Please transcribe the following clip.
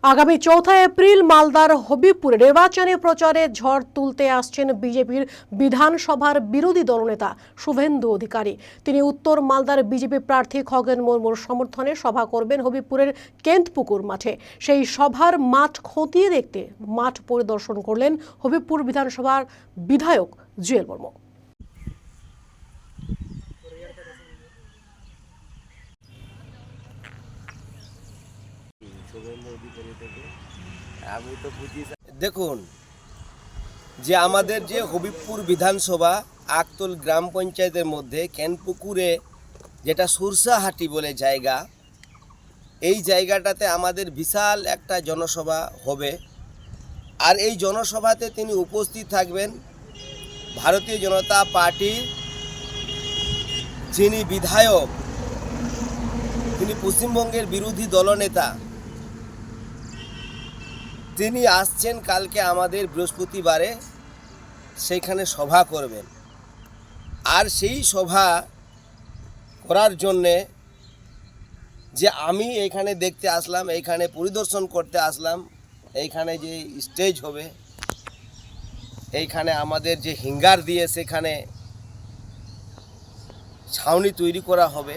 আগামী 4 এপ্রিল মালদার হবিবপুরে নির্বাচনী প্রচারে ঝড় তুলতে আসছেন বিজেপির বিধানসভার বিরোধী দলনেতা শুভেন্দু অধিকারী। তিনি উত্তর মালদার বিজেপি প্রার্থী খগেন মুর্মুর সমর্থনে সভা করবেন হবিবপুরের কেন্দপুকুর মাঠে। সেই সভার মাঠ খতিয়ে দেখতে মাঠ পরিদর্শন করলেন হবিবপুর বিধানসভার বিধায়ক জুয়েল মুর্মু। দেখুন যে আমাদের যে হবিবপুর বিধানসভা আকতল গ্রাম পঞ্চায়েতের মধ্যে কেনপুকুরে যেটা সুরসাহাটি বলে জায়গা, এই জায়গাটাতে আমাদের বিশাল একটা জনসভা হবে। আর এই জনসভাতে তিনি উপস্থিত থাকবেন ভারতীয় জনতা পার্টির যিনি বিধায়ক, তিনি পশ্চিমবঙ্গের বিরোধী দলনেতা, তিনি আসছেন কালকে আমাদের বৃহস্পতিবারে সেইখানে সভা করবেন। আর সেই সভা করার জন্যে যে আমি এইখানে দেখতে আসলাম, এইখানে পরিদর্শন করতে আসলাম, এইখানে যে স্টেজ হবে, এইখানে আমাদের যে হিঙ্গার দিয়ে সেখানে ছাউনি তৈরি করা হবে।